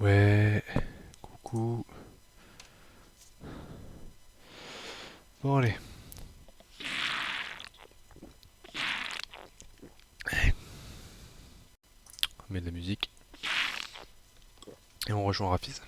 Ouais, coucou. Bon allez, on met de la musique et on rejoint Rafiz.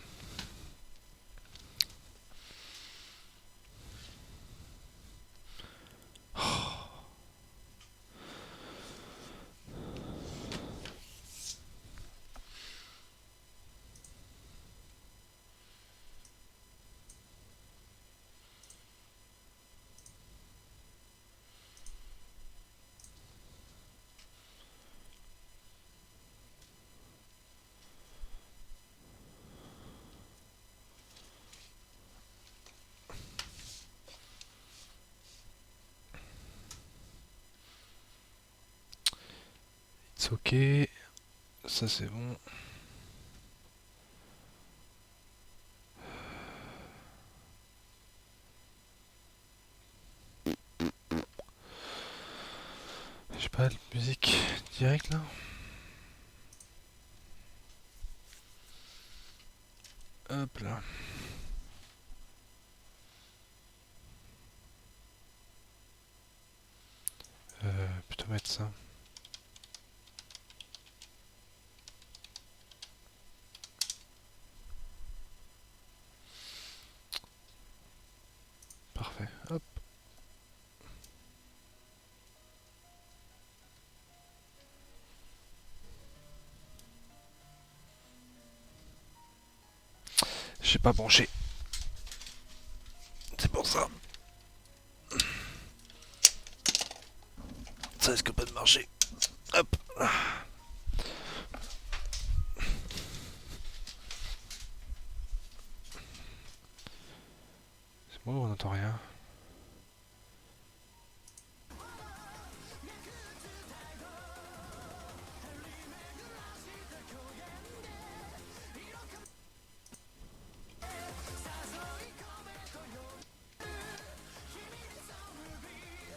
C'est ok, ça c'est bon. J'ai pas de musique direct là. Hop là. Plutôt mettre ça. Parfait. Hop. J'ai pas branché. C'est pour ça. Ça risque pas de marcher. Hop. C'est bon, on n'entend rien.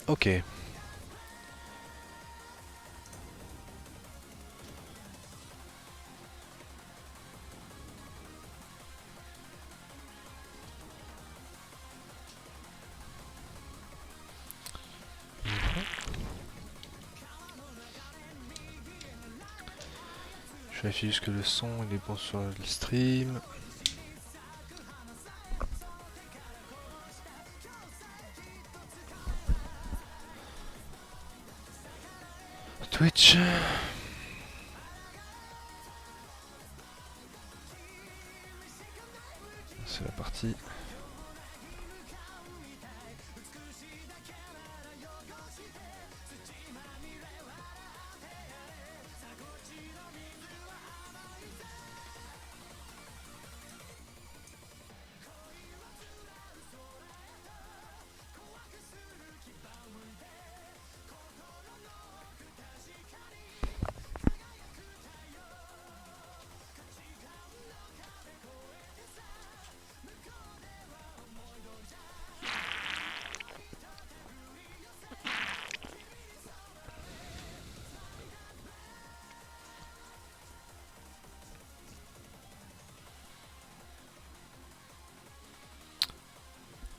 Ok. Je vérifie juste que le son il est bon sur le stream. Twitch. C'est la partie.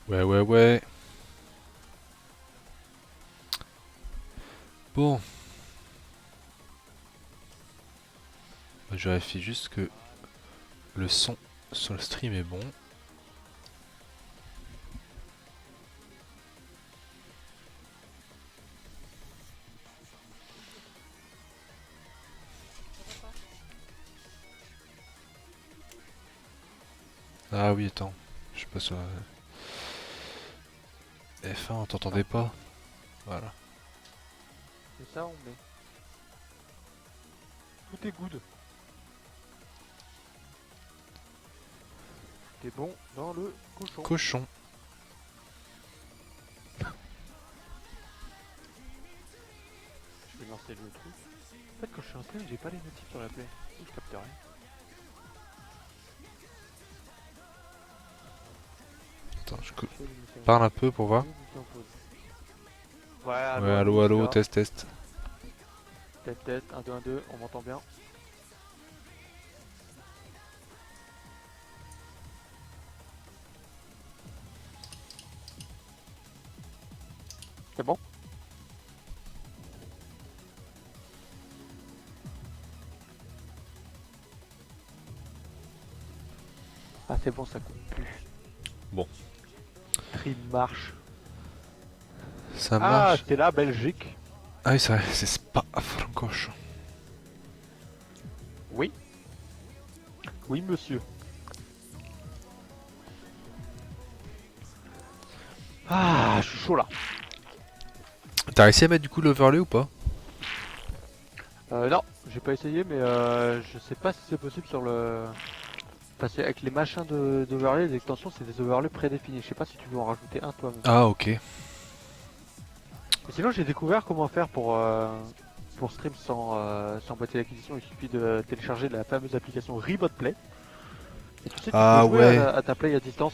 Ouais, ouais, ouais. Bon. Je vérifie juste que le son sur le stream est bon. Ah oui, attends. Je sais pas sur F1, on t'entendait pas. Voilà. C'est ça, on met. Tout est good. T'es bon dans le cochon. Cochon. Je vais lancer le truc. En fait, quand je suis en stream, j'ai pas les notifs sur la play. Je capte rien. Attends, je Fais l'émission. parle un peu pour voir. L'émission pause. Ouais, Ouais, allô, allô, allô, je suis allô, là. test, test. Tête, tête, 1, 2, 1, 2, on m'entend bien. C'est bon? Ah c'est bon, ça coupe plus. Bon. Stream marche. Ça Ah, marche. c'est là, Belgique. Ah oui, c'est vrai, c'est Spa Francorchamps. Oui. Oui, monsieur. Ah, je suis chaud là. T'as réussi à mettre du coup l'overlay ou pas? Non, j'ai pas essayé, mais je sais pas si c'est possible sur le. Parce qu'avec les machins d'overlay, les extensions, c'est des overlays prédéfinis. Je sais pas si tu veux en rajouter un toi-même. Ah ok. Mais sinon, j'ai découvert comment faire pour stream sans boîtier d'acquisition. Il suffit de télécharger la fameuse application Remote Play. Et tu sais, tu peux Ah jouer ouais, à ta play à distance.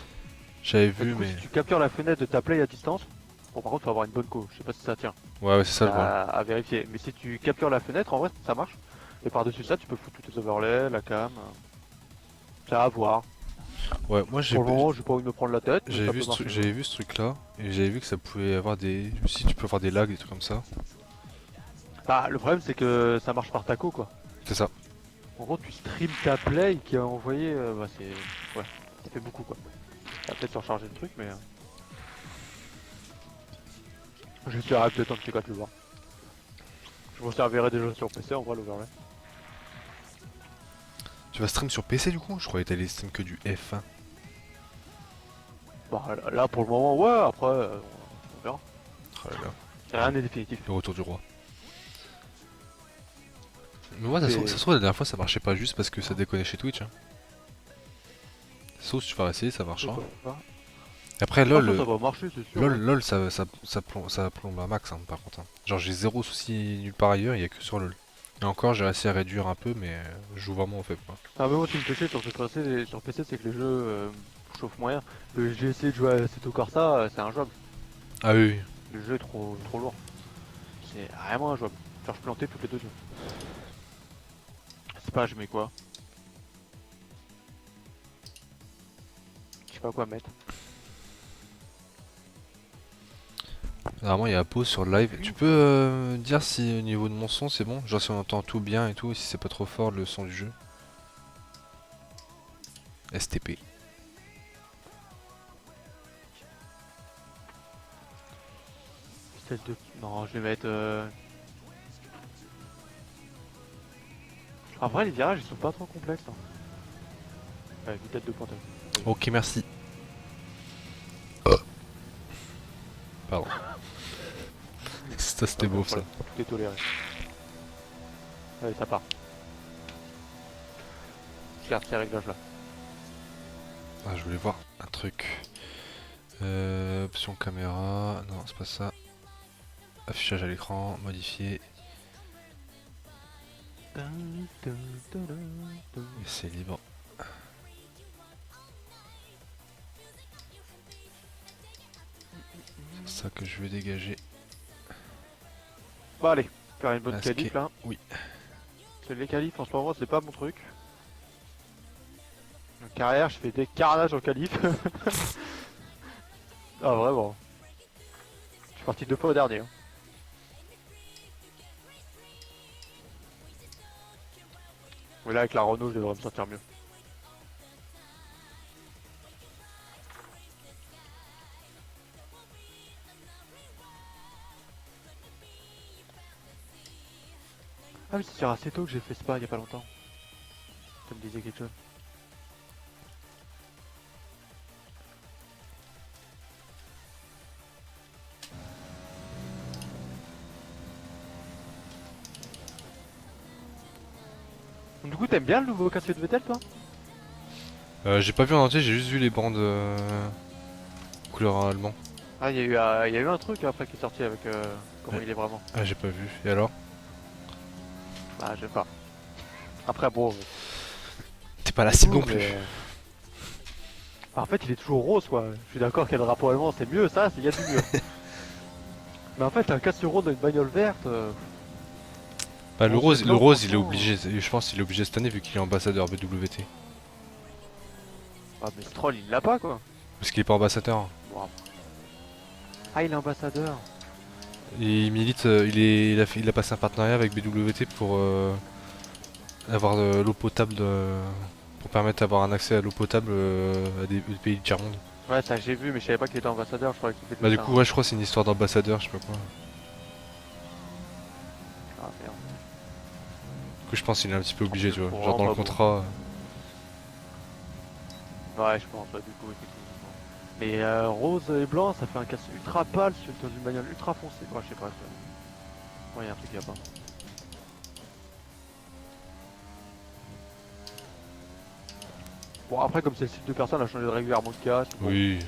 j'avais Et vu du coup, mais... si tu captures la fenêtre de ta play à distance, bon, par contre, faut avoir une bonne co. Je sais pas si ça tient. Ouais, ouais c'est ça le problème. À vérifier. Mais si tu captures la fenêtre, en vrai, ça marche. Et par-dessus ça, tu peux foutre tous tes overlays, la cam. C'est à voir. Ouais, moi j'ai Pour le moment, j'ai pas envie de me prendre la tête. Mais j'avais ça vu, peut marcher. j'avais vu ce truc là, et j'avais vu que ça pouvait avoir des... Si tu peux avoir des lags, des trucs comme ça. Bah, le problème, c'est que ça marche par taco, quoi. C'est ça. En gros, tu stream ta play qui a envoyé. Bah, c'est. Ouais, ça fait beaucoup, quoi. Ça va peut-être surcharger le truc, mais. J'essaierai peut-être un petit cas de le voir. Je m'en servirai déjà sur PC, en vrai, l'overlay. Tu vas stream sur PC du coup? Je croyais que t'allais stream que du F1. Bah, là, pour le moment, ouais, après, on verra. Oh là là, Rien n'est définitif. le retour du roi. Mais moi ça C'est- se trouve la dernière fois ça marchait pas juste parce que ça déconnait chez Twitch. Hein. Sauf si tu vas essayer, ça marchera. Après Franchement, LOL, ça va marcher, c'est sûr. LOL ça plombe à max hein, par contre. Hein. Genre j'ai zéro souci nulle part ailleurs, il y a que sur LOL. Et encore j'ai réussi à réduire un peu mais je joue vraiment au faible quoi. Ah, mais moi, ce qui me fait chier sur PC, c'est que les jeux chauffent moyen. J'ai essayé de jouer à Assetto Corsa, c'est injouable. Ah oui, oui. Le jeu est trop lourd. C'est vraiment injouable. Faire je planter toutes les 2 secondes. C'est pas, je mets quoi? Je sais pas quoi mettre. Normalement il y a pause sur le live. Tu peux dire si au niveau de mon son c'est bon? Genre si on entend tout bien et tout, et si c'est pas trop fort le son du jeu. STP. Celle de... Non, je vais mettre... En vrai, les virages, ils sont pas trop complexes. Hein. Ouais, vitesse de pointeur. Ok merci. Pardon. Ça c'était beau ça. Tout est toléré. Allez, ça part. Je garde ces réglages là. Ah, je voulais voir un truc. Option caméra. Non, c'est pas ça. Affichage à l'écran, modifier. Et c'est libre. C'est ça que je vais dégager. Bon, allez, faire une bonne Masqué. qualif là. Oui. C'est les qualifs en ce moment, c'est pas mon truc. En carrière, je fais des carnages en qualif. Ah, vraiment. Je suis parti 2 fois au dernier. Hein. Mais là, avec la Renault, je devrais me sentir mieux. Ah oui, c'est sur Assetto que j'ai fait Spa il y a pas longtemps. Ça me disait quelque chose. Donc, du coup, t'aimes bien le nouveau casque de Vettel, toi? J'ai pas vu en entier, j'ai juste vu les bandes couleur allemand. Ah, il y a eu un truc après qui est sorti avec comment Ouais. il est vraiment. Ah, j'ai pas vu. Et alors? Bah, j'aime pas. Après, bon. T'es pas la cible non mais, plus. bah, en fait, il est toujours rose, quoi. Je suis d'accord qu'il y a le drapeau allemand, c'est mieux, ça, il y a du mieux. Mais en fait, un casque rose dans une bagnole verte. Bah, le on rose, sait le blanc, rose il est franchement, obligé. Je pense qu'il est obligé cette année vu qu'il est ambassadeur BWT. Ah, mais Stroll, il l'a pas, quoi. Parce qu'il est pas ambassadeur. Bon. Ah, il est ambassadeur. Il milite, il a passé un partenariat avec BWT pour avoir l'eau potable, pour permettre d'avoir un accès à l'eau potable à des pays du tiers-monde. Ouais, ça j'ai vu, mais je savais pas qu'il était ambassadeur, je croyais qu'il était Bah du juste coup, un. ouais, je crois que c'est une histoire d'ambassadeur, je sais pas quoi. Ah merde. Du coup, je pense qu'il est un petit peu obligé, tu vois. Genre Courant, dans le pas bon. contrat. Ouais, je pense, ouais, du coup, effectivement. Mais rose et blanc, ça fait un casse ultra pâle dans une bagnole ultra foncée. Ouais, je sais pas. Ouais, y a un truc qui a pas. Bon, après, comme c'est le style de personne a changé de régulièrement de casque, bon, Oui.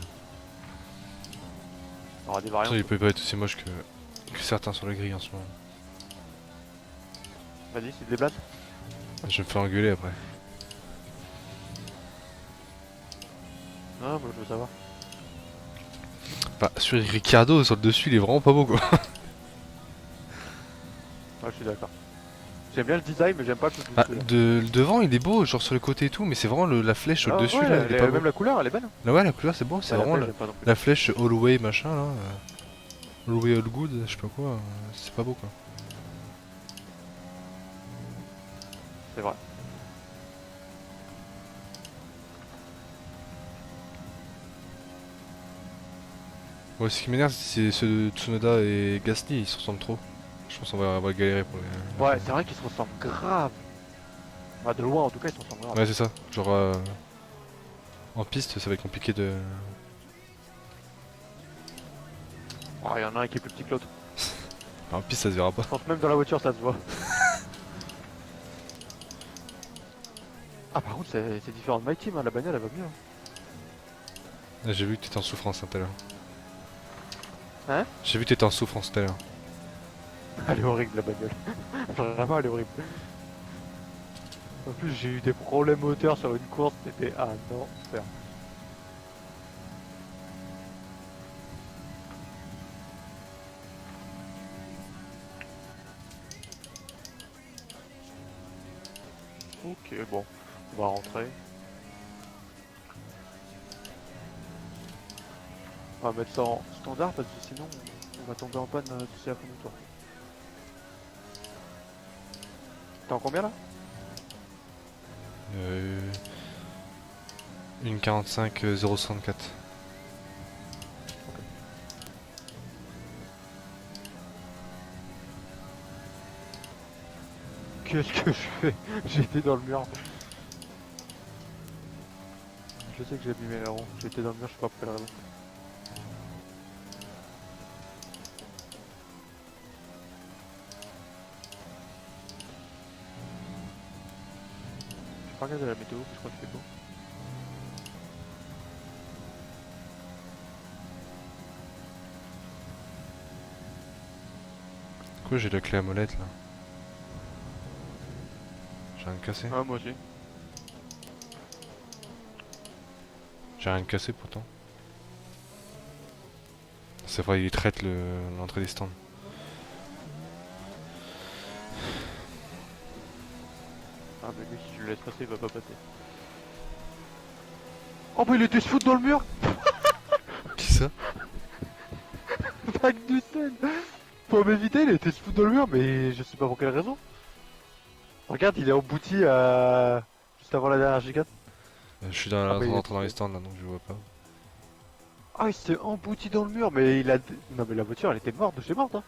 il y aura des Ça, variantes. il peut pas être aussi moche que certains sur la grille en ce moment. Vas-y, c'est des blagues. Je vais me fais engueuler après. Ah, moi je veux savoir. Bah, sur Ricciardo, sur le dessus, il est vraiment pas beau quoi. Ouais, je suis d'accord. J'aime bien le design, mais j'aime pas le Bah, dessus là. le devant, il est beau, genre sur le côté et tout, mais c'est vraiment la flèche sur le Ah dessus ouais, là, il est pas beau. même la couleur, elle est belle. Hein. Là, ouais, la couleur c'est beau, c'est Ouais, la vraiment flèche, j'aime pas non plus. la flèche all way machin là. All way all good, je sais pas quoi, c'est pas beau quoi. C'est vrai. Ouais, ce qui m'énerve, c'est ceux de Tsunoda et Gasly, ils se ressemblent trop. Je pense qu'on va galérer pour les Ouais, faire. c'est vrai qu'ils se ressemblent grave. Bah, de loin en tout cas, ils se ressemblent grave. Ouais, c'est ça. Genre, en piste, ça va être compliqué de. Oh, il y en a un qui est plus petit que l'autre. En piste, ça se verra pas. Je pense même dans la voiture, ça se voit. Ah, par contre, c'est différent de My Team, hein. La bagnole elle va mieux. Hein. Ah, j'ai vu que t'étais en souffrance tout à l'heure. Hein. J'ai vu que t'étais en souffrance tout à l'heure. Elle est horrible la bagnole. Vraiment, elle est horrible. En plus, j'ai eu des problèmes moteurs sur une course, c'était un enfer. Ok, bon, on va rentrer. On va mettre ça en standard parce que sinon on va tomber en panne d'ici la fin du tour. T'es en combien là? Euh, une 45 064. Qu'est-ce que je fais? J'étais dans le mur. Je sais que j'ai abîmé les ronds. J'étais dans le mur, je sais pas pour quelle raison. J'ai pas regardé la météo, je crois qu'il fait beau. Quoi, j'ai la clé à molette là. J'ai rien cassé. Ah, moi aussi. J'ai rien cassé pourtant. C'est vrai, il traite l'entrée des stands. Ah, mais lui, si je le laisse passer, il va pas passer. Oh, bah il était se foutre dans le mur! Qui ça? Magnussen! Pour m'éviter, il était se foutre dans le mur, mais je sais pas pour quelle raison. Regarde, il est embouti à. Juste avant la dernière gigante. Je suis dans Ah, bah il rentré dans les était. stands là donc je vois pas. Ah, il s'est embouti dans le mur, mais il a. Non, mais la voiture, elle était morte de chez morte, hein.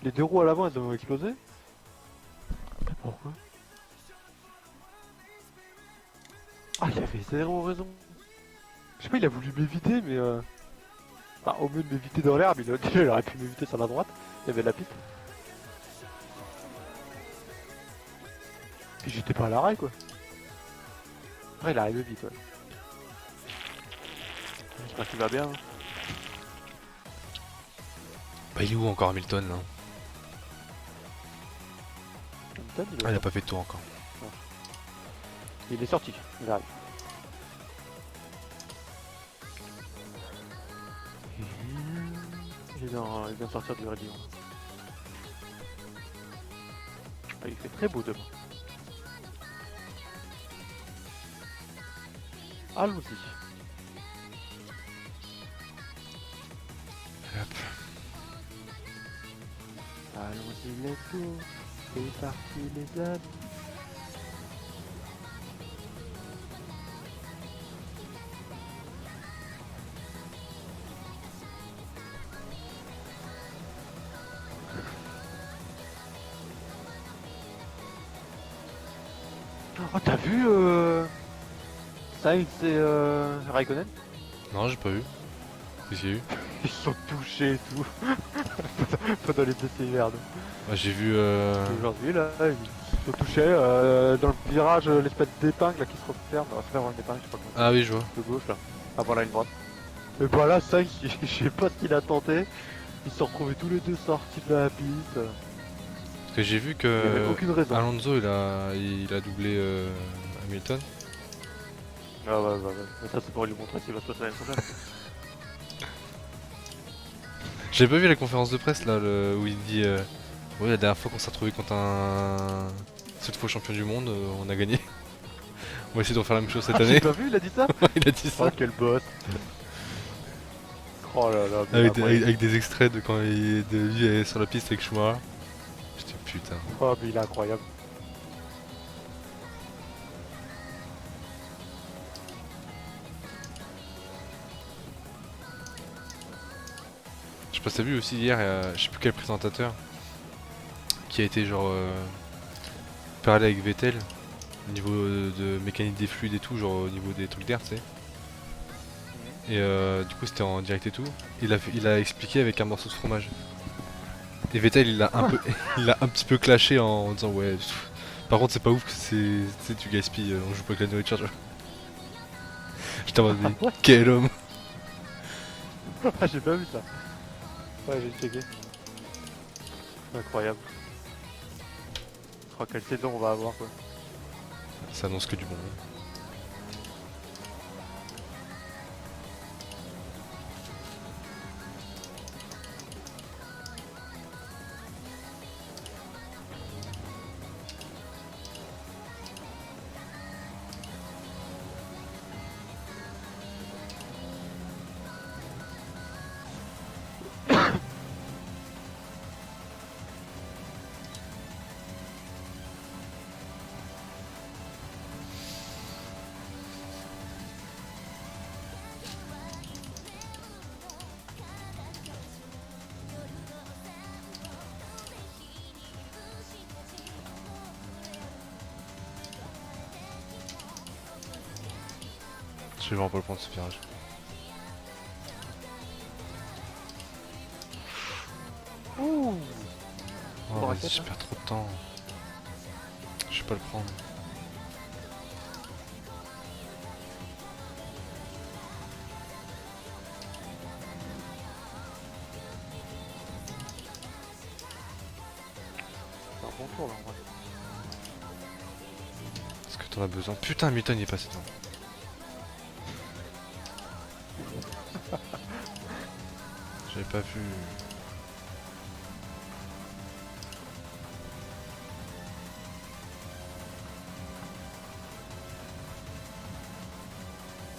Les deux roues à l'avant, elles ont explosé. Mais pourquoi? Ah, il avait zéro raison. Je sais pas, il a voulu m'éviter, mais Enfin, au mieux de m'éviter dans l'herbe, il aurait pu m'éviter sur la droite. Il y avait la piste. Puis j'étais pas à l'arrêt, quoi. Après, il arrive vite, ouais. J'espère qu'il va bien. Hein. Bah il est où encore Hamilton là? Hamilton, Ah il a pas fait de tour encore. il est sorti, il arrive. Il vient de sortir du radio. Ah, il fait très beau demain. Allons-y. Hop. Allons-y, let's go. C'est parti les amis. Oh, t'as vu Sainz et Raikkonen? Non, j'ai pas vu. Qu'est-ce qu'il y a eu? Ils sont touchés et tout. Pendant les essais verts. Ah, j'ai vu. Aujourd'hui, là, ils sont touchés dans le virage, l'espèce d'épingle là, qui se referme. Ah, c'est pas vraiment une épingle, je sais pas comment. Ah oui, je vois. De gauche là, avant la ligne droite. Et voilà, Sainz, je sais pas ce qu'il a tenté. Ils se sont retrouvés tous les deux sortis de la piste. Parce que j'ai vu Il y avait que aucune raison. Alonso il a doublé Hamilton. Ah ouais. Mais ça, c'est pour lui montrer ce qui va se passer l'année prochaine. J'ai pas vu la conférence de presse là où il dit oui, la dernière fois qu'on s'est retrouvé contre un cette fois champion du monde, on a gagné. On va essayer de refaire la même chose cette Ah, année. j'ai pas vu, il a dit ça? Il a dit Oh, ça. quel boss. Oh là là, mais Avec, incroyable. avec des extraits de quand lui est sur la piste avec Schumacher. J'étais putain. Oh, mais il est incroyable. Je sais pas si t'as vu aussi hier, je sais plus quel présentateur qui a été genre parler avec Vettel au niveau de mécanique des fluides et tout, genre au niveau des trucs d'air, tu sais. Et du coup c'était en direct et tout. Il a expliqué avec un morceau de fromage. Et Vettel il l'a un peu, il l'a un petit peu clashé en disant ouais. Par contre c'est pas ouf que c'est, tu sais, tu gaspilles, on joue pas avec la nourriture. Tu vois. J'étais en mode mais quel homme. Ah, j'ai pas vu ça. Ouais, j'ai checké. Incroyable. Je crois quelle saison on va avoir quoi. Ça annonce que du bon. Je vais vraiment pas le prendre ce virage. Ouh. Oh Bon, vas-y, raquette, je hein. perds trop de temps. Je vais pas le prendre. C'est un bon tour là en vrai. Est-ce que t'en as besoin? Putain, Hamilton il est passé devant. J'avais pas vu.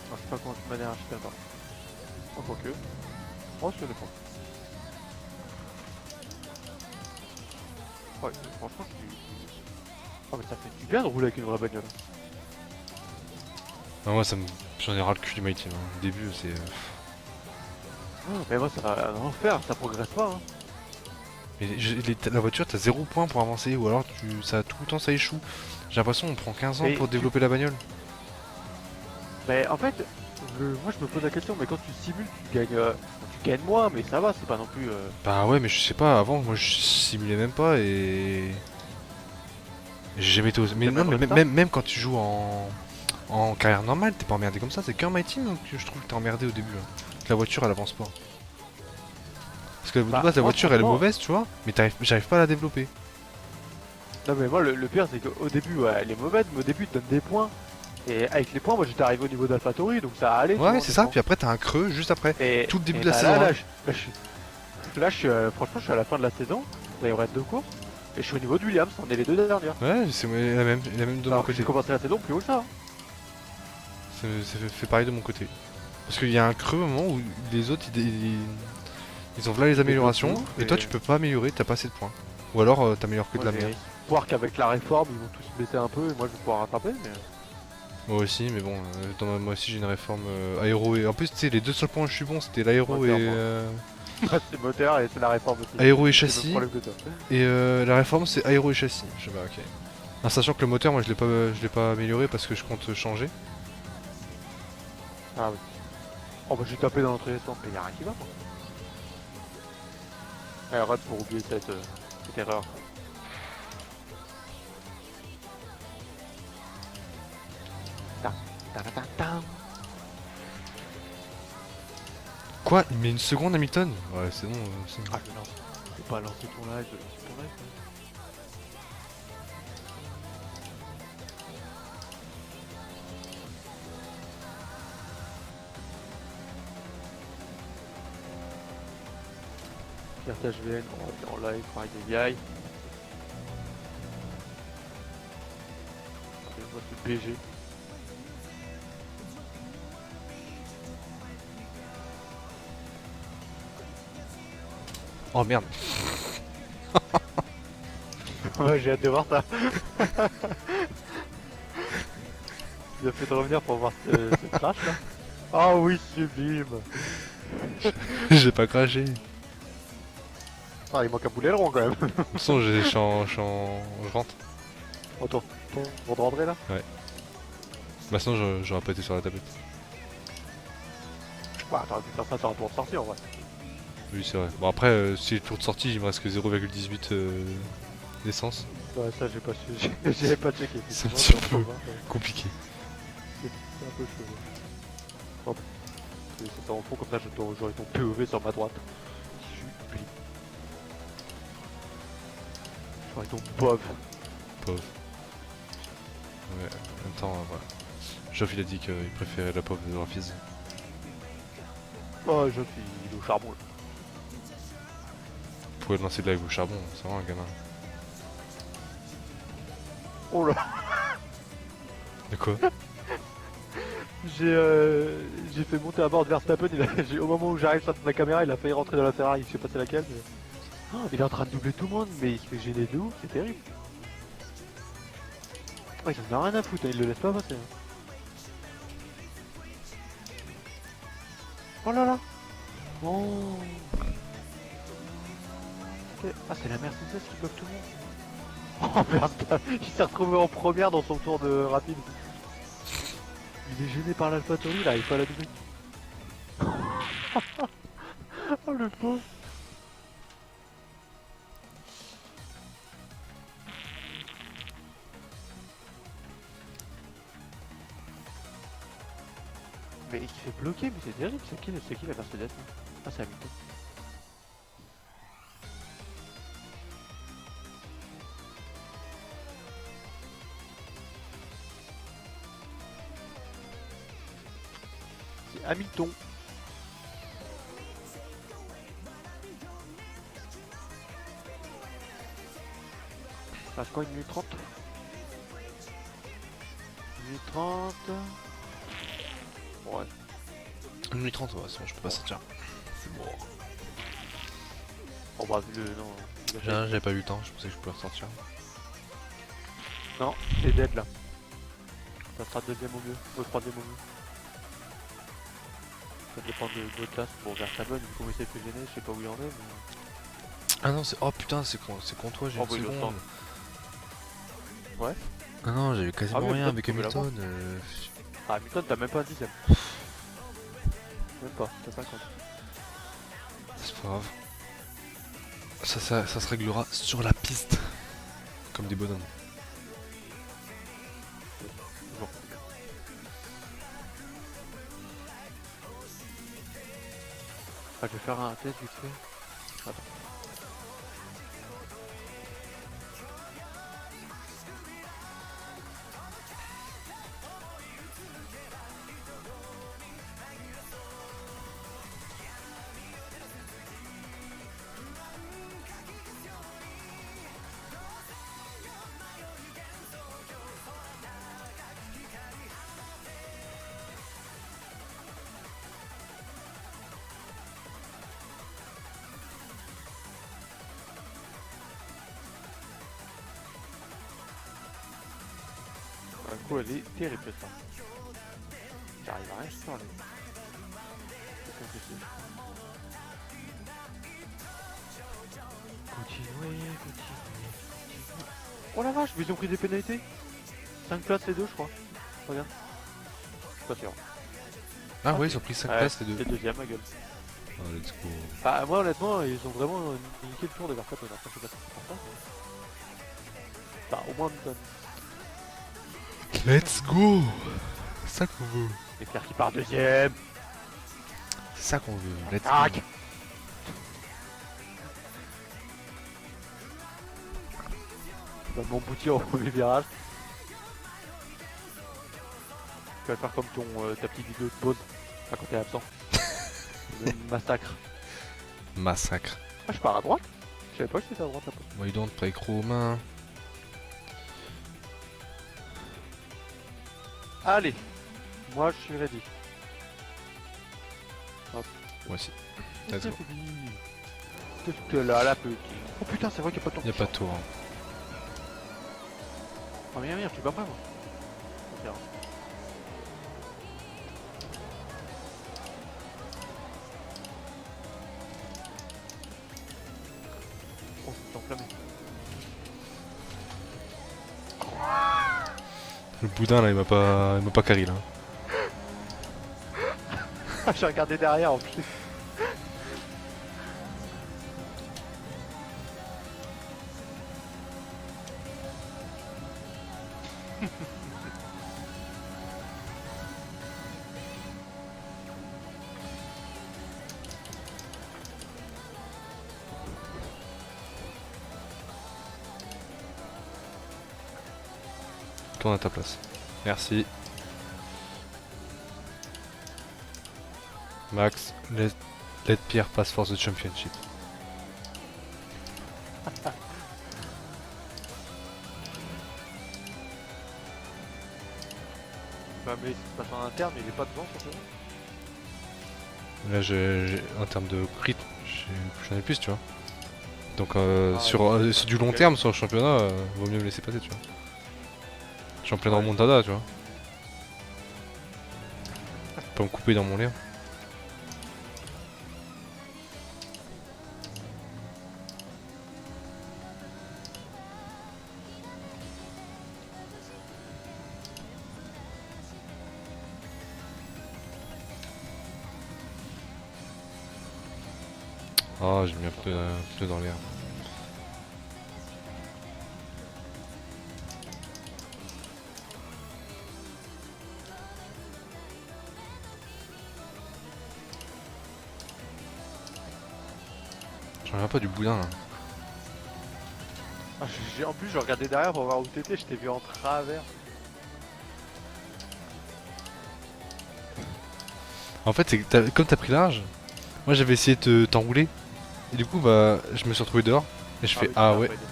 Non, je sais pas comment tu manière acheter attends. Oh, quoique. Oh, ça dépend. Ouais, franchement, oh, mais ça fait du bien de rouler avec une vraie bagnole. Ah, moi ça me. J'en ai ras le cul du Mighty. Hein. Au début c'est. Mais moi, ça va en enfer, ça progresse pas. Hein. Mais la voiture t'as 0 point pour avancer ou alors ça tout le temps ça échoue. J'ai l'impression qu'on prend 15 ans Mais pour développer la bagnole. Mais en fait, moi je me pose la question, mais quand tu simules, tu gagnes moins, mais ça va, c'est pas non plus. Bah ouais mais je sais pas, avant moi je simulais même pas et. J'ai jamais été Mais C'est non pas mais comme ça. même quand tu joues en carrière normale, t'es pas emmerdé comme ça, c'est qu'un My Team que je trouve que t'es emmerdé au début. Hein. Que la voiture elle avance pas. Parce que de Bah, base la moi, voiture elle est franchement- mauvaise tu vois, mais j'arrive pas à la développer. Non, mais moi le pire, c'est qu'au début, ouais, elle est mauvaise, mais au début, tu donnes des points. Et avec les points, moi j'étais arrivé au niveau d'AlphaTauri, donc ça allait. tu Ouais vois, c'est ça, honnêtement. puis après t'as un creux juste après. Et, tout le début et de la bah, saison, Là, hein. franchement, je suis à la fin de la saison. Il va y avoir 2 courses. Et je suis au niveau de Williams, on est les 2 dernières. Ouais c'est la même de mon Alors que côté. j'ai commencé la saison plus haut que ça. Hein. C'est fait pareil de mon côté. Parce qu'il y a un creux au moment où les autres ils ont voilà les améliorations ouf, et toi et- tu peux pas améliorer, t'as pas assez de points. Ou alors t'améliores que de Moi, la j'ai merde. espoir qu'avec la réforme, ils vont tous baisser un peu et moi je vais pouvoir rattraper. Mais... Moi aussi, mais bon, moi aussi j'ai une réforme aéro et... En plus, tu sais, les deux seuls points où je suis bon, c'était l'aéro et... Moteur, moi. Moi, c'est moteur et c'est la réforme aussi. Aéro et J'ai le même châssis, problème que toi. et la réforme c'est aéro et châssis. Je sais pas, ok. En sachant que le moteur, moi je l'ai pas amélioré parce que je compte changer. Ah oui. Oh bah j'ai tapé dans l'autre sens, mais y'a rien qui va moi. Allez, run pour oublier cette erreur. Ta, ta, ta, ta, ta. Quoi? Il met une seconde Hamilton? Ouais, c'est bon. Ah je lance. Faut pas lancer ton live, je lance ton live. Pierre HVN, on va dire en live, aïe aïe aïe. Allez, moi c'est BG. Oh merde. Ouais, j'ai hâte de voir ça. Il a fait de revenir pour voir ce crash là. Ah oui, sublime. J'ai pas craché. De Ah, il manque un boulet le rond quand même. toute façon, je rentre. Retour, pour de rentrer là. Bah sinon, j'aurais pas été sur la tablette. Bah, t'aurais pu faire ça sur un tour de sortie en vrai. Oui, c'est vrai. Bon, après, si le tour de sortie, il me reste que 0,18 d'essence. Ouais, ça j'ai pas su, j'ai pas checké. C'est un effectivement, petit c'est un peu peu, hein, compliqué. c'est un peu chaud. Hop, c'est en fond comme ça, j'aurai ton POV sur ma droite. Sublime. J'aurai ton POV. Pauvre. Ouais, en même temps, voilà. Geoff, il a dit qu'il préférait la pauvre de leur fils. Oh, je suis il est au charbon là. Vous pouvez lancer de la au charbon, c'est vraiment un gamin. Oh là. De quoi? J'ai fait monter à bord de Verstappen, au moment où j'arrive sur la caméra, il a failli rentrer dans la Ferrari, je sais pas c'est laquelle, mais... Oh, il est en train de doubler tout le monde, mais il se fait gêner de ouf, c'est terrible. Oh, il en a rien à foutre, hein, il le laisse pas passer. Hein. Oh là là. Oh. Ok. Ah, c'est la Mercedes qui bloque tout le monde. Oh Verstappen, il s'est retrouvé en première dans son tour de rapide. Il est gêné par l'AlphaTauri, il arrive pas à la doubler. Oh le pauvre. Mais il se fait bloquer, mais c'est terrible, c'est qui la Mercedes hein. Ah c'est Hamilton. C'est Hamilton. Ça reste quoi, 1 minute 30 1 minute 30. Ouais. 1 minute 30, ouais, c'est bon, je peux pas sortir. C'est bon. Oh bah vu le... Non, il a fait- J'avais pas eu le temps, je pensais que je pouvais ressortir. non, c'est dead là. Ça sera deuxième au mieux, au troisième au mieux. Ça dépend de Bottas pour Verstappen, vu qu'on essaie de se gêner, je sais pas où il en est, mais... Ah non, c'est... Oh putain, c'est con toi, j'ai Oh une bah il le seconde. sent. Ouais. Ah non, j'ai eu quasiment Ah oui, rien Hamilton, avec tu peux Hamilton. Ah Hamilton t'as même pas un dixième. Même pas, t'as 50. C'est pas grave. Ça se réglera sur la piste. Comme des bonhommes. Bon. Ah, je vais faire un test vite fait. Attends. coup, elle est terrible ça. J'arrive à rien faire là. C'est compliqué. Continuez. Oh la vache, mais ils ont pris des pénalités. 5 places les deux, je crois. Regarde. Je suis pas sûr. Ah ouais, ils ont pris 5 places les C'est deux. le deuxième, ma gueule. Oh, let's go. Bah, moi, honnêtement, ils ont vraiment niqué le tour de Verstappen. Après, je sais pas si c'est pour ça. Mais... Bah, au moins, me donne. Let's go. C'est ça qu'on veut. Et Pierre qui part deuxième. C'est ça qu'on veut. Let's Tac. go. Bah, mon bouti au premier virage. Tu vas faire comme ta petite vidéo de pause. Enfin, quand t'es absent. Le massacre. Massacre. Ah, je pars à droite. Je savais pas que c'était à droite la pause. Why don't play Romain. Allez. Moi, je suis ready. Moi aussi. Let's go. Qu'est-ce que là, la petite. Oh putain, c'est vrai qu'il n'y a pas de temps. Y'a pas de tour. Hein. Oh, viens, je suis pas prêt, moi. Ok. Oh, c'est enflammé. Le boudin là, il m'a pas carré là. J'ai regardé derrière en plus. Tourne à ta place. Merci. Max, let Pierre pass for the championship. Bah, mais il se passe en interne, il est pas devant surtout. Là, en termes de rythme, j'en ai plus, tu vois. Donc, sur du long ok. terme, sur le championnat, vaut mieux me laisser passer, tu vois. Je suis en pleine remontada, tu vois. Pas me couper dans mon lien. Oh, j'ai mis un pneu dans l'air. J'en reviens pas du boudin là. Ah, en plus, je regardais derrière pour voir où t'étais, je t'ai vu en travers. En fait, c'est que comme t'as pris large, moi j'avais essayé de t'enrouler. Et du coup, bah, je me suis retrouvé dehors. Et je fais oui, ah tu l'as ouais. pas aidé.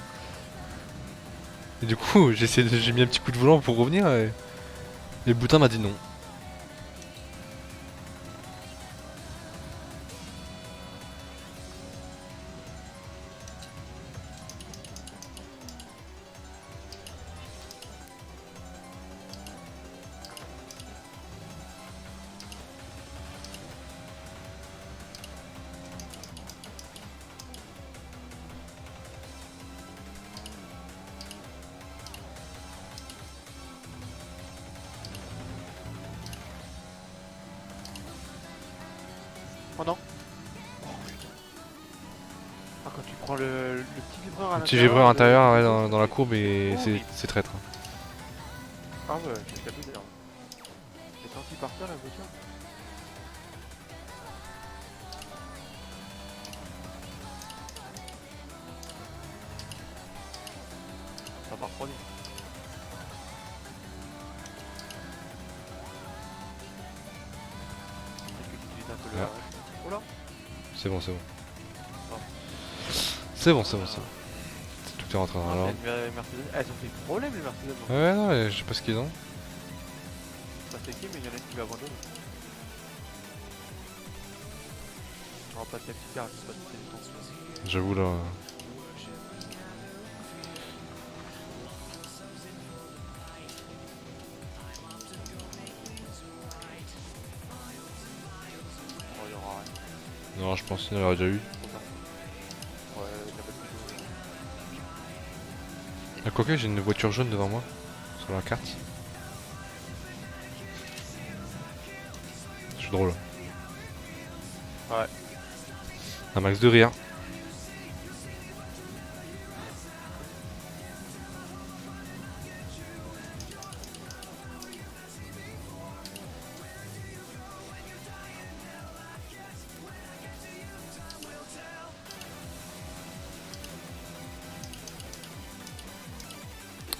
Et du coup, j'ai mis un petit coup de volant pour revenir. Et le boudin m'a dit non. Oh non. Oh putain. Ah, quand tu prends le petit vibreur à Le petit l'intérieur. vibreur intérieur ouais, le- dans la courbe et Horrible. c'est traître. Ah ouais, c'est cadeau d'air. J'ai senti partir la voiture. Ça part refroidi. Peut-être que tu utilises un peu le. Ah. Oh là. C'est bon, c'est bon. Ah. C'est bon, c'est bon, c'est bon. Tout est rentré dans Ah, l'ordre. c'est une Mercedes. Elles ont fait problème les Mercedes. Non Ouais, non, je sais pas ce qu'ils ont. ça c'est qui, mais il y en a une qui va abandonner. On va passer la petite carte, je sais pas si c'est du temps. J'avoue là. Non, je pense qu'il y en aurait déjà eu. Ouais, il y a pas de vidéo. Ah, quoique, j'ai une voiture jaune devant moi, sur la carte. Je suis drôle. Ouais. Un max de rire.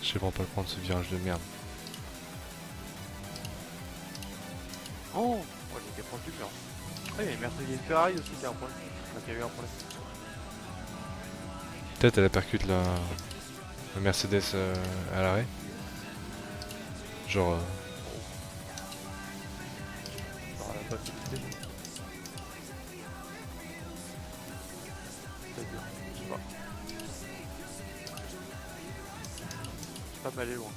Je sais vraiment pas prendre ce virage de merde. Oh, ouais, j'étais proche du mur. Ah, il y a une Mercedes Ferrari aussi qui a un problème. Enfin, qui a eu un problème. Peut-être elle percute la Mercedes à l'arrêt. Genre, Genre, elle a pas félicité. C'est-à-dire, je sais pas. Je suis pas mal allé loin.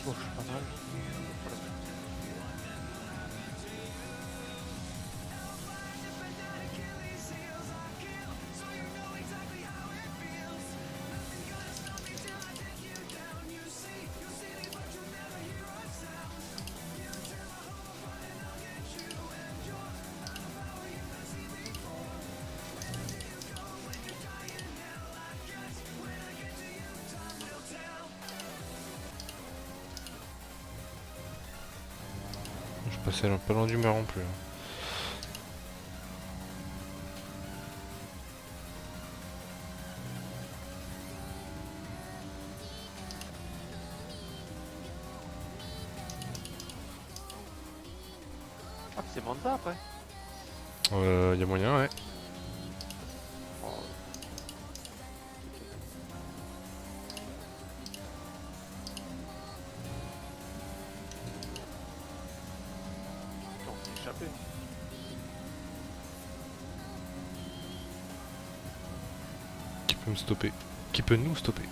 Bon, je suis pas mal. Voilà. je passais pas loin du mur non plus. Ah, puis c'est Monza après. Y a moyen, ouais. Oh, putain, on s'est échappé. Qui peut me stopper? Qui peut nous stopper?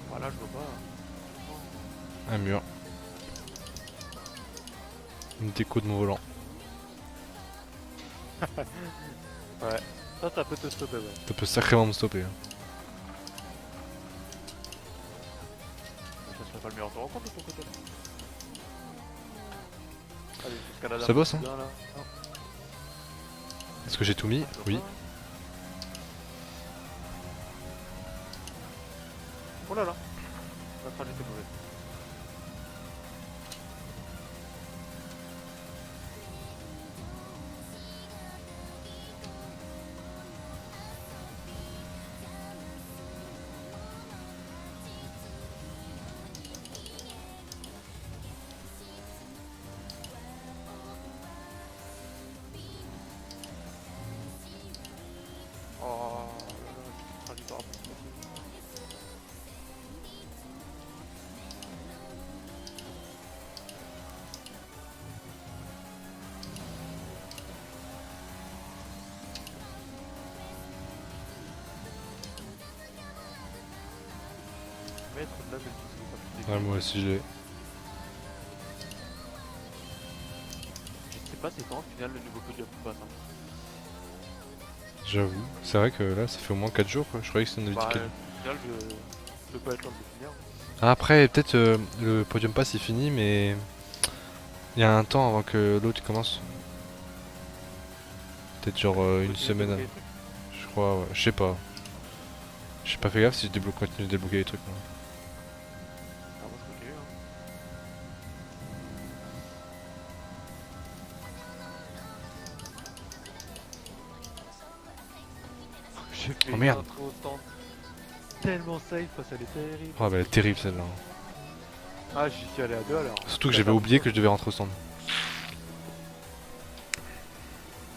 Voilà, je vois pas. Un mur. Une déco de mon volant. Ouais, ça peut te stopper, ouais. Ça peut sacrément me stopper. Hein. Ça serait pas le meilleur de rencontre de ton côté. Allez, jusqu'à la Ça dernière bosse, hein. bien, là. Non, Est-ce que j'ai tout mis? je vois Oui. pas. Oh là là, la trajet était mauvaise. Oh là là, je traduis par rapport à ça. Mettre de la bêtise, c'est pas Ouais, plus moi aussi je l'ai. Je sais pas c'est quand au final le nouveau podium passe. Hein. J'avoue. C'est vrai que là, ça fait au moins 4 jours. Quoi. Je croyais que c'était une Bah, avait au final je peux pas être là de le finir. Ah, après, peut-être le podium pass est fini, mais il y a un temps avant que l'autre commence. Peut-être genre une Continuer à semaine. débloquer les trucs. Je crois, ouais. Je sais pas. J'ai pas fait gaffe si je débloque, continue de débloquer les trucs. Moi. J'ai fait Oh, merde. une intro stand tellement safe, ça elle est terrible. Oh bah elle est terrible celle-là. Ah, j'y suis allé à 2 alors. Surtout que j'avais oublié que je devais rentrer au stand.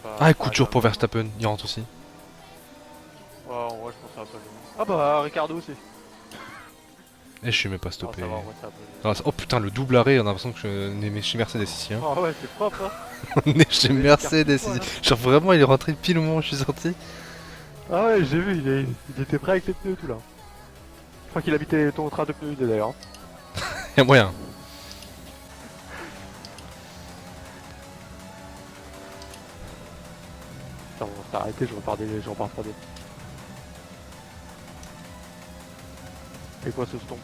Bah, Ah, coup de jour bah, pour Verstappen, il rentre aussi. Ouais, en vrai, je pense que ça va pas gêner. Ah bah, Ricardo aussi. Et je suis même pas Ah, stoppé. ça va, en vrai, ça va pas gêner. Oh putain, le double arrêt, on a l'impression que on est chez Mercedes ici. Hein. Oh ouais, c'est propre, hein. On est chez Mais Mercedes écarte-toi, ici. là. Genre vraiment, il est rentré pile au moment où je suis sorti. Ah ouais, j'ai vu, il était prêt avec ses pneus et tout là. Je crois qu'il habitait ton train de pneus usés d'ailleurs. Y'a moyen. Putain, on s'est arrêté, je repars 3D. Et quoi ce stomp?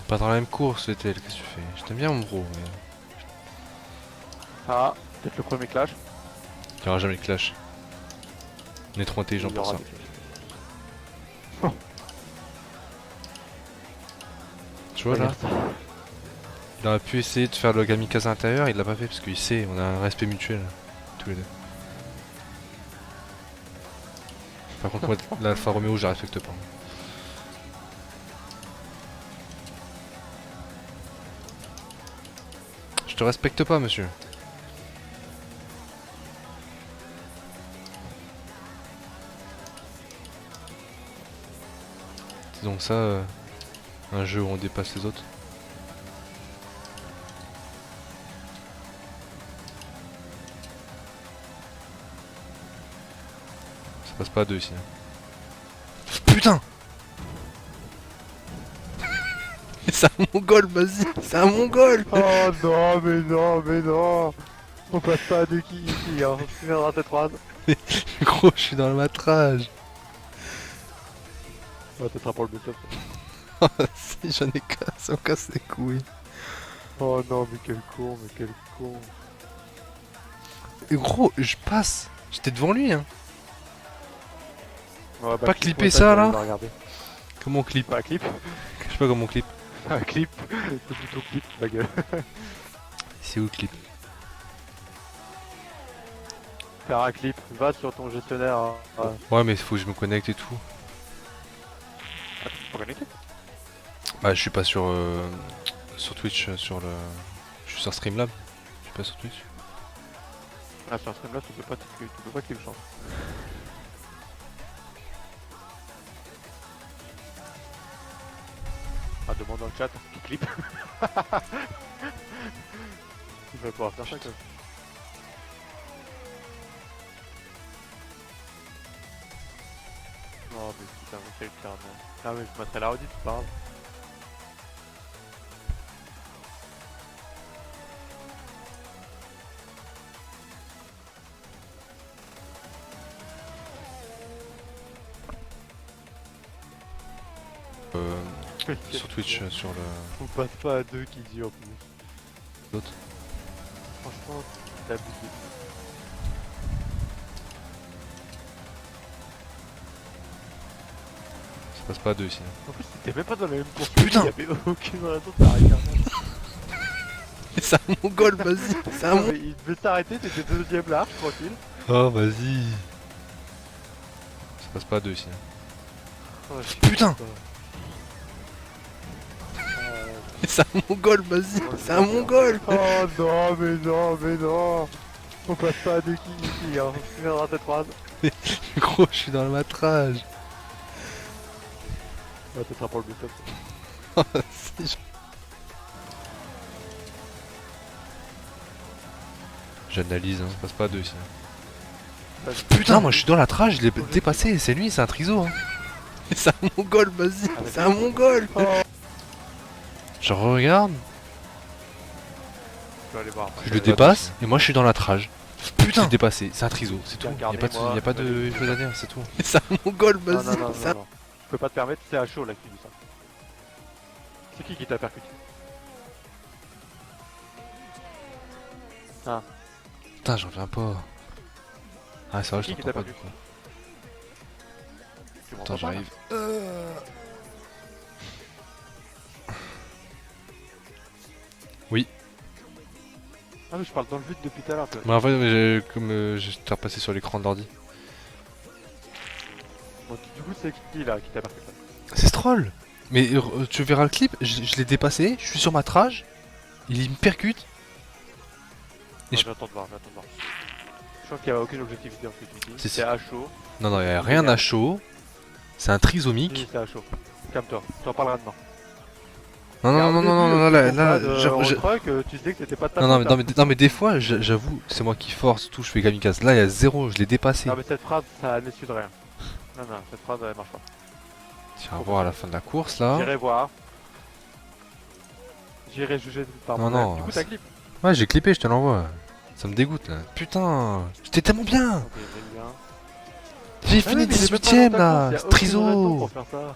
Pas dans la même course, Vettel, qu'est-ce que tu fais? Je t'aime bien, mon gros, mais Ah, peut-être le premier clash. il y aura jamais de clash. On est trop intelligent Il y pour aura ça. des clashs. Tu vois là, Regarde ça. il aurait pu essayer de faire le kamikaze à l'intérieur, il l'a pas fait parce qu'il sait, on a un respect mutuel, tous les deux. Par contre, moi, l'Alfa Romeo, je la respecte pas. Je te respecte pas, monsieur. C'est donc ça, un jeu où on dépasse les autres. Ça passe pas à deux ici. Hein. Putain! C'est un mongol, vas-y! C'est un mongol! Oh non, mais non, mais non. On passe pas à deux qui ici, hein. Tu viendras cette phrase. Gros, je suis dans le matrage! Ouais, ce sera pour le best-of. Si, j'en ai casse, ça me casse les couilles. Oh non, mais quel con, mais quel con. Et gros, je passe! J'étais devant lui, hein! Ouais, Pas clip, clipper ouais, ça, là? il va regarder. Comment on clip? Pas clip. Je sais pas comment on clip. Un clip. C'est plutôt clip, ma gueule. C'est où le clip? Faire un clip. Va sur ton gestionnaire. Hein. Ouais, mais faut que je me connecte et tout. Faut connecter. Bah, je suis pas sur, sur Twitch, sur le. Je suis sur Streamlab. Je suis pas sur Twitch. Ah, sur Streamlabs, tu peux pas clip change. Ah, demande dans le chat qui clip. Il va pouvoir faire ça, quoi. Oh, mais putain, mais quel carnet. Ah, mais je mettrai la redite, c'est pas grave. Sur Twitch, sur le. On passe pas à deux qui dit en plus. L'autre. Franchement, t'as abusé. Ça passe pas à deux ici. Hein. En plus, t'étais même pas dans la même course. Putain. Il y avait aucune raison de t'arrêter. C'est un mongol, vas-y! C'est un Non, mongol! mais il devait s'arrêter, t'étais deuxième large, tranquille. Oh, vas-y! Ça passe pas à deux ici. Hein. Oh, Putain. C'est un mongol, vas-y! C'est un mongol! Oh non, mais non, mais non. On passe pas à deux qui ici, hein. Tu viendras cette phrase. Gros, je suis dans le matrage! Ouais, ce sera pour le best-of. Si, j'analyse, hein. Ça passe pas à deux ici. Hein. Putain, moi je suis dans la trage, je l'ai dépassé, c'est lui, c'est un triso. Hein. C'est un mongol, vas-y! C'est un mongol! Oh. Je regarde, Je vais aller voir. je le dépasse, et moi je suis dans la trage. Putain! Je dépassé, c'est un triso, c'est tout. Regardez, Y'a pas de, moi, y a pas de regardez. chose à dire, c'est tout. C'est un mongol, Non, vas-y! non, non, c'est un- non, non. Je peux pas te permettre, c'est à chaud là qui dit ça. C'est qui t'a percuté? Ah, Putain, j'en reviens pas. Ah, c'est vrai, je Qui t'entends t'a pas pas du coup. tu Attends, m'entends pas, là? j'arrive. Ah mais je parle dans le vide depuis tout à l'heure. Mais en fait, comme j'étais repassé sur l'écran d'ordi. Bon, du coup c'est qui là qui t'a marqué ça? C'est Stroll. Mais tu verras le clip, je l'ai dépassé, je suis sur ma trage, il me percute. Et Non, j'attends de voir, j'attends de voir. Je crois qu'il n'y a aucun objectif vidéo que tu dis. Si, si. C'est à chaud. Non, non, il n'y a rien à chaud. C'est un trisomique. Oui, c'est à chaud. Calme-toi, tu en parleras demain. Non, non, non, non, non, non, là, tu disais que c'était pas de ta non, non, faute, mais, hein. non, mais des fois, j'avoue, c'est moi qui force tout, je fais kamikaze. Là, il y a zéro, je l'ai dépassé. Non mais cette phrase, ça n'est de rien. Non, non, cette phrase, elle marche pas. Tiens, on va voir à la fin de la course, là. J'irai voir. J'irai juger par Non, moi-même. non, Du coup, t'as clip. Ouais, j'ai clippé, je te l'envoie. Ça me dégoûte, là. Putain, j'étais tellement bien. Ok, j'aime bien. J'ai fini 18ème, là. C'est Triso. pour faire ça.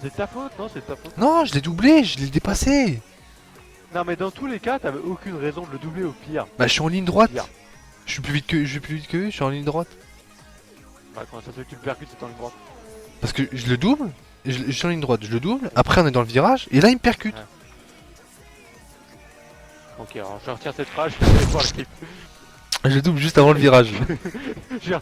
C'est de ta faute, non? C'est de ta faute. Non, je l'ai doublé, je l'ai dépassé. Non, mais dans tous les cas, t'avais aucune raison de le doubler au pire. Bah, je suis en ligne droite. Pire. Je suis plus vite que eux, je suis en ligne droite. Bah, comment ça se fait que tu le percutes, c'est en ligne droite? Parce que je le double, je suis en ligne droite, je le double, après on est dans le virage, et là il me percute. Ouais. Ok, alors je retire cette phrase, je vais voir le clip. Je le double juste avant le virage. Je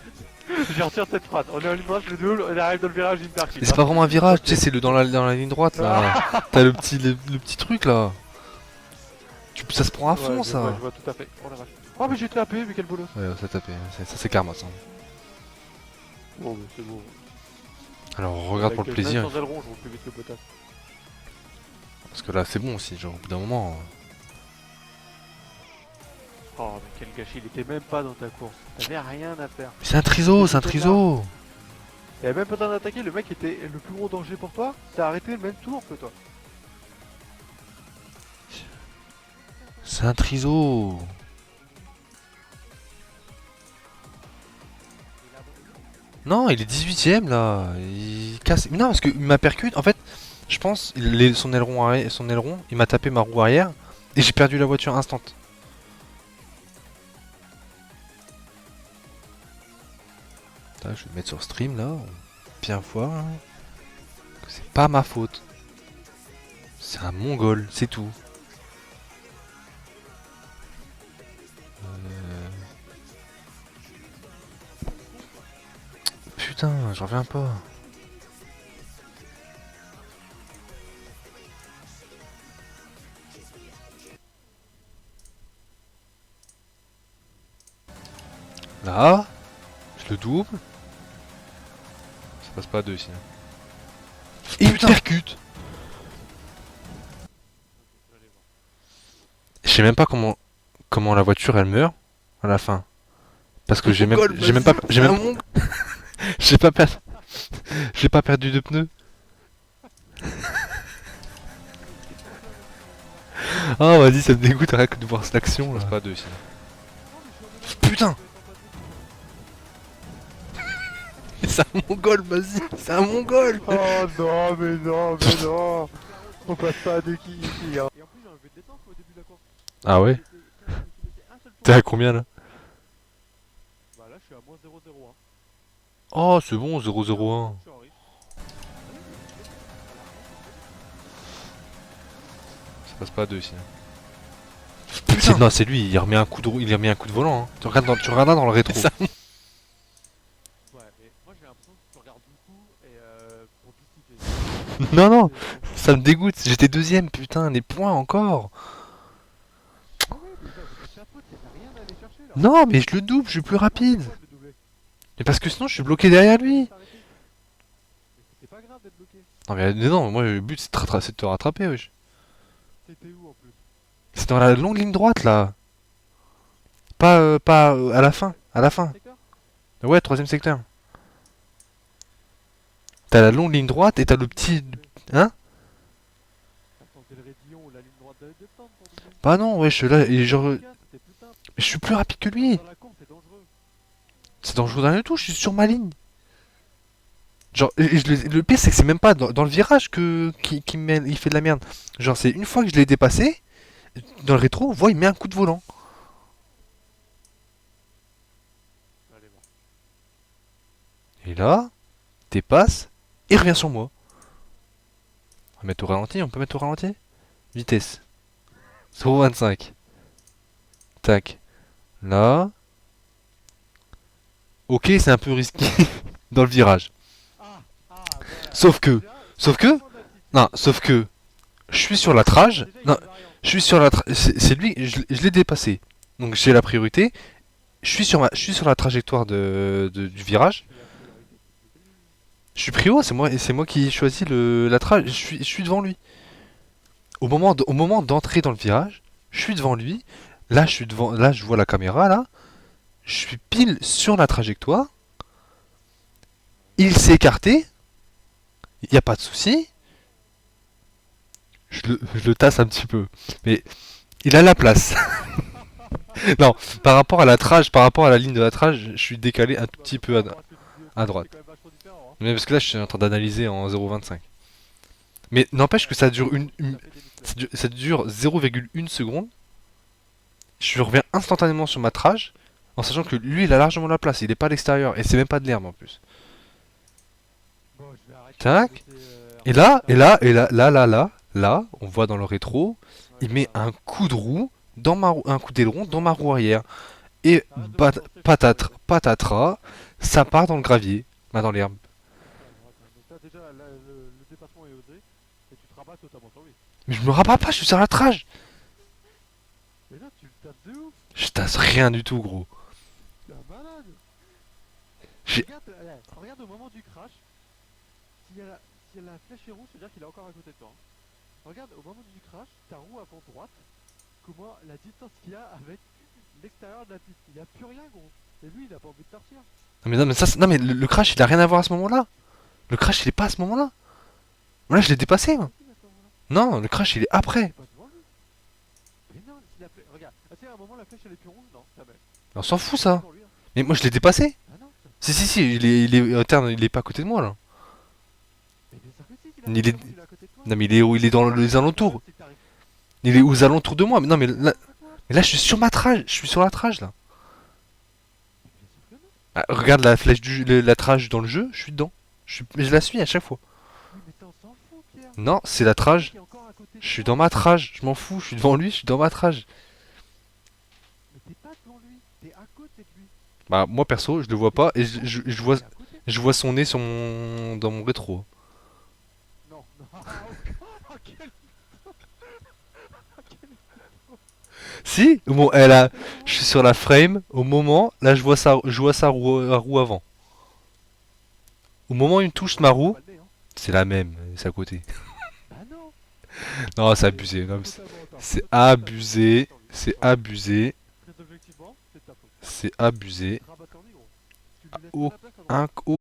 retire cette phrase. On est en ligne droite, je le double, on arrive dans le virage, il me percute. Mais c'est pas vraiment un virage, tu sais, c'est dans la ligne droite là. T'as le petit truc là. Ça se prend à fond ça. Ouais, je vois tout à fait. Oh la vache. Oh, mais j'ai tapé, mais quel bolos. Ouais, ça tapé, ça c'est karma ça. Bon, mais c'est bon. Alors on regarde pour le plaisir. Sans aileron, je roule plus vite que Bottas. Parce que là c'est bon aussi, genre au bout d'un moment. Oh, mais quel gâchis, il était même pas dans ta course. T'avais rien à faire. C'est un triso, c'est un triso. Il avait même pas besoin d'attaquer, le mec était le plus gros danger pour toi. T'as arrêté le même tour que toi. C'est un triso. Non, il est 18ème là. Il casse. Non, parce qu'il m'a percute. En fait, je pense, son aileron, il m'a tapé ma roue arrière et j'ai perdu la voiture instant. Là, je vais me mettre sur stream là. Bien voir hein, que c'est pas ma faute. C'est un mongol, c'est tout. Putain, j'en reviens pas. Là, je le double. Ça passe pas à deux ici. Et il me percute. Je sais même pas comment la voiture elle meurt à la fin. Parce que j'ai même pas j'ai pas perdu de pneus. Ah vas-y, ça me dégoûte rien que de voir cette action là. Pas deux ici. Putain. C'est un mongol, vas-y, c'est un mongol. Oh non, mais non, mais non. On passe pas à deux qui ici, hein. Et en plus, j'ai enlevé de l'essence au début de la course. Ah ouais. T'es à combien là? Bah là, je suis à moins 0,01. Oh, c'est bon, 0,01. Je suis en risque. Ça passe pas à deux ici. Putain. Non, c'est lui, il a remis un coup de volant. Hein. Tu regardes dans le rétro. Ouais, mais moi j'ai l'impression que tu regardes beaucoup et pour justifier. Non, non, ça me dégoûte. J'étais deuxième, putain, les points encore. Ah ouais, mais ça, c'est ta faute, t'as rien à aller chercher là. Non, mais je le double, je suis plus rapide. Pourquoi je le doublais? Mais parce que sinon, je suis bloqué derrière lui. Mais c'est pas grave d'être bloqué. Non, mais non, moi, le but, c'est de te rattraper, wesh. T'étais où en plus? C'est dans la longue ligne droite, là. Pas à la fin. À la fin. Secteur? Ouais, troisième secteur. T'as la longue ligne droite et t'as le petit... Hein? Attends, t'es le raidillon ou la ligne droite de descente pour doubler. Bah non, wesh, là, et genre... C'était plus simple. Je suis plus rapide que lui. Dans la course, c'est dangereux. C'est dangereux dans le tout, je suis sur ma ligne. Genre, le pire c'est que c'est même pas dans le virage il fait de la merde. Genre, c'est une fois que je l'ai dépassé, dans le rétro, on voit, il met un coup de volant. Allez, bon. Et là, dépasse, et revient sur moi. On va mettre au ralenti, on peut mettre au ralenti? Vitesse. 0,25. Tac. Là. Ok, c'est un peu risqué dans le virage. Ah, Sauf que, sauf que, non, sauf que, je suis sur la trage. Non, je suis sur la c'est lui, je l'ai dépassé. Donc j'ai la priorité. Je suis sur la trajectoire du virage. Je suis pris haut, c'est moi qui choisis la trage. Je suis devant lui. Au moment d'entrer dans le virage, je suis devant lui. Là, je suis devant, là, je vois la caméra là. Je suis pile sur la trajectoire. Il s'est écarté. Il n'y a pas de souci. Je le tasse un petit peu. Mais il a la place. Non, par rapport à la trage, par rapport à la ligne de la trage, je suis décalé un tout petit peu à droite. Mais parce que là, je suis en train d'analyser en 0,25. Mais n'empêche que ça dure ça dure 0,1 seconde. Je reviens instantanément sur ma trage, en sachant que lui, il a largement la place. Il est pas à l'extérieur et c'est même pas de l'herbe en plus. Tac. Là, on voit dans le rétro, il met un coup de roue un coup d'aileron dans ma roue arrière. Et patatras, ça part dans le gravier, bah dans l'herbe. Déjà, le dépassement est osé et tu te rabats totalement sur lui. Mais je me rabats pas, je suis sur la trage. Mais là, tu le tapes de ouf. Je tasse rien du tout, gros. C'est un malade. J'ai- Regarde au moment du crash. Si la flèche est rouge, c'est-à-dire qu'il est encore à côté de toi. Hein. Regarde au moment du crash, ta roue avant droite. Comment la distance qu'il y a avec l'extérieur de la piste. Il n'y a plus rien, gros. Et lui, il a pas envie de sortir. Non mais ça, non mais le crash, il a rien à voir à ce moment-là. Le crash, il est pas à ce moment-là. Là, je l'ai dépassé, moi. Non, le crash, il est après. Mais non, si la flèche. Regarde, ah, tu sais, à un moment, la flèche elle est plus rouge, non, jamais. On s'en fout, ça. Pour lui, hein. Mais moi, je l'ai dépassé. Ah non, Si, il est interne, il est pas à côté de moi, là. mais bien sûr que si, Il est... il est à côté de toi. Non mais il est où? Il est dans les alentours. Il est aux alentours de moi. Mais non mais là, je suis sur ma trage. Je suis sur la trage, là. Ah, regarde la flèche la trage dans le jeu, je suis dedans. Je la suis à chaque fois. Oui, mais ça, on s'en fout, Pierre. Non, c'est la trage. Il est encore à côté de Je suis toi. dans ma trage, je m'en fous, je suis devant lui, je suis dans ma trage. Mais t'es pas devant lui, t'es à côté de lui. Bah moi perso, je le vois pas et T'es à côté. je vois son nez dans mon rétro. Non, non. Oh, quel... Si, bon, je suis sur la frame. Au moment, là, je vois sa roue avant. Au moment où il me touche ma roue, c'est la même, c'est à côté. Bah non. Non, c'est abusé, non, c'est abusé, c'est abusé, Très objectivement, c'est ta faute. c'est abusé. Rabat sur lui, gros. Tu lui laisses pas la place à droite.